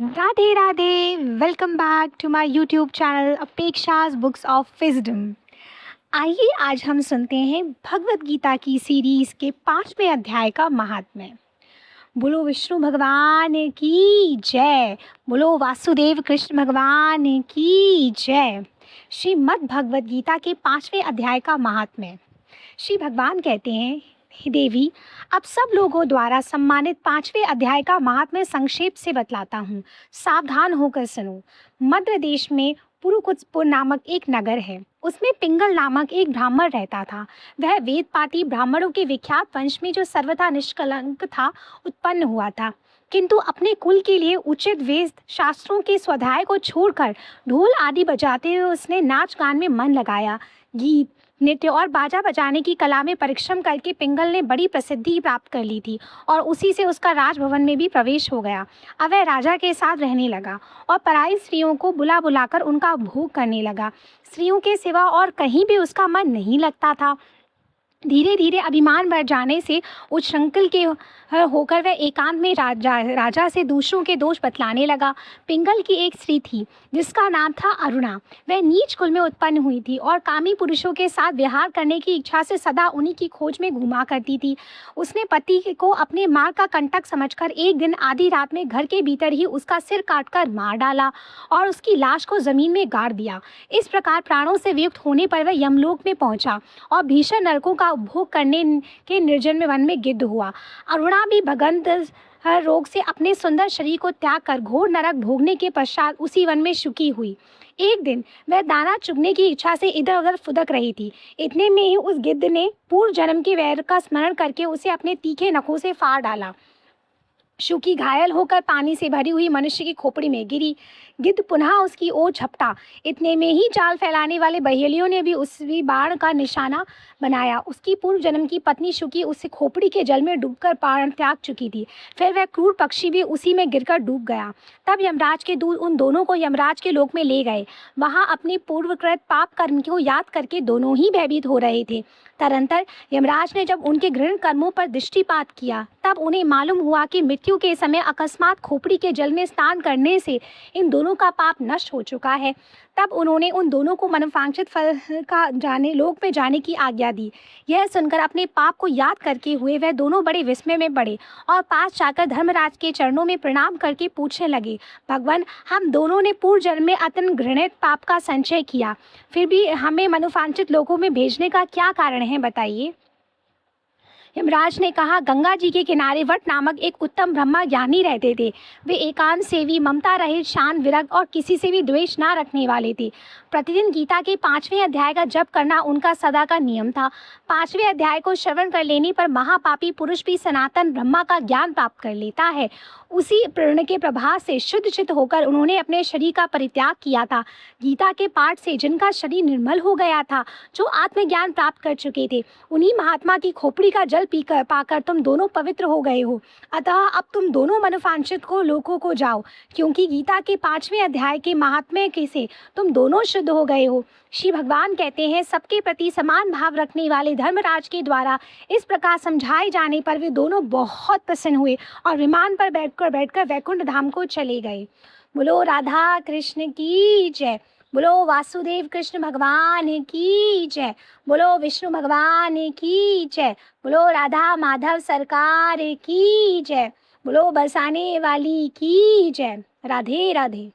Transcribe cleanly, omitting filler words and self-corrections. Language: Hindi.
Radhe Radhe. Welcome back to my YouTube channel Apeksha's books of wisdom. आइए आज हम सुनते हैं भगवत गीता की सीरीज़ के 5वें अध्याय का महात्म्य। बोलो विष्णु भगवान की जय। बोलो वासुदेव कृष्ण भगवान की जय। श्रीमद् भगवत गीता के 5वें अध्याय का महात्म्य। श्री भगवान कहते हैं, हे देवी, अब सब लोगों द्वारा सम्मानित 5वें अध्याय का महात्म्य संक्षेप से बतलाता हूँ। सावधान होकर सुनो। मध्य देश में पुरुकुत्सपुर नामक एक नगर है। उसमें पिंगल नामक एक ब्राह्मण रहता था। वह वेदपाती ब्राह्मणों के विख्यात वंश में जो सर्वथा निष्कलंक था उत्पन्न हुआ था, किंतु अपने कुल के लिए उचित वेद शास्त्रों के स्वाध्याय को छोड़कर ढोल आदि बजाते हुए उसने नाच गान में मन लगाया। गीत, नृत्य और बाजा बजाने की कला में परिश्रम करके पिंगल ने बड़ी प्रसिद्धि प्राप्त कर ली थी और उसी से उसका राजभवन में भी प्रवेश हो गया। अब वह राजा के साथ रहने लगा और पराई स्त्रियों को बुला बुलाकर उनका भोग करने लगा। स्त्रियों के सिवा और कहीं भी उसका मन नहीं लगता था। धीरे धीरे अभिमान बढ़ जाने से उच्छृंखल के होकर वह एकांत में राजा से दूसरों के दोष बतलाने लगा। पिंगल की एक स्त्री थी जिसका नाम था अरुणा। वह नीच कुल में उत्पन्न हुई थी और कामी पुरुषों के साथ विहार करने की इच्छा से सदा उन्हीं की खोज में घूमा करती थी। उसने पति को अपने मार्ग का कंटक समझकर एक दिन आधी रात में घर के भीतर ही उसका सिर काटकर मार डाला और उसकी लाश को जमीन में गाड़ दिया। इस प्रकार प्राणों से वियुक्त होने पर वह यमलोक में पहुंचा और भीषण नरकों का उपभोग करने के निर्जन में वन में गिद्ध हुआ। अरुणा भी भगंत रोग से अपने सुंदर शरीर को त्याग कर घोर नरक भोगने के पश्चात उसी वन में सुखी हुई। एक दिन वह दाना चुगने की इच्छा से इधर उधर फुदक रही थी। इतने में ही उस गिद्ध ने पूर्व जन्म के वैर का स्मरण करके उसे अपने तीखे नखों से फाड़ डाला। शुकी घायल होकर पानी से भरी हुई मनुष्य की खोपड़ी में गिरी। गिद्ध पुनः उसकी ओर झपटा। इतने में ही जाल फैलाने वाले बहेलियों ने भी उसी बाण का निशाना बनाया। उसकी पूर्व जन्म की पत्नी शुकी उसे खोपड़ी के जल में डूबकर प्राण त्याग चुकी थी। फिर वह क्रूर पक्षी भी उसी में गिरकर डूब गया। तब यमराज के दूत उन दोनों को यमराज के लोक में ले गए। वहां अपने पूर्वकृत पाप कर्म को याद करके दोनों ही भयभीत हो रहे थे। तदंतर यमराज ने जब उनके घृण कर्मों पर दृष्टिपात किया तब उन्हें मालूम हुआ कि मृत्यु के समय अकस्मात खोपड़ी के जल में स्नान करने से इन दोनों का पाप नष्ट हो चुका है। तब उन्होंने उन दोनों को मनोवांछित फल का लोक में जाने की आज्ञा दी। यह सुनकर अपने पाप को याद करके हुए वह दोनों बड़े विस्मय में पड़े और पास जाकर धर्मराज के चरणों में प्रणाम करके पूछने लगे, भगवान, हम दोनों ने पूर्व जन्म में अत्यंत घृणित पाप का संचय किया, फिर भी हमें मनोवांछित लोकों में भेजने का क्या कारण है, बताइए। यमराज ने कहा, गंगा जी के किनारे वट नामक एक उत्तम ब्रह्मा ज्ञानी रहते थे। वे एकांत सेवी, ममता रहित, शांत, विरक्त और किसी से भी द्वेष ना रखने वाले थे। प्रतिदिन गीता के 5वें अध्याय का जप करना उनका सदा का नियम था। 5वें अध्याय को श्रवण कर लेने पर महापापी पुरुष भी सनातन ब्रह्मा का ज्ञान प्राप्त कर लेता है। उसी प्रेरणा के प्रभाव से शुद्ध चित्त होकर उन्होंने अपने शरीर का परित्याग किया था। गीता के पाठ से जिनका शरीर निर्मल हो गया था, जो आत्मज्ञान प्राप्त कर चुके थे, उन्हीं महात्मा की खोपड़ी का जल पीकर पाकर तुम दोनों पवित्र हो गए हो। अतः अब तुम दोनों मनोवांछित को लोकों को जाओ, क्योंकि गीता के 5वें अध्याय के महात्म्य के से तुम दोनों शुद्ध हो गए हो। श्री भगवान कहते हैं, सबके प्रति समान भाव रखने वाले धर्मराज के द्वारा इस प्रकार समझाए जाने पर वे दोनों बहुत प्रसन्न हुए और विमान पर बैठकर वैकुंठ धाम को चले गए। बोलो राधा कृष्ण की जय। बोलो वासुदेव कृष्ण भगवान की जय। बोलो विष्णु भगवान की जय। बोलो राधा माधव सरकार की जय। बोलो बरसाने वाली की जय। राधे राधे।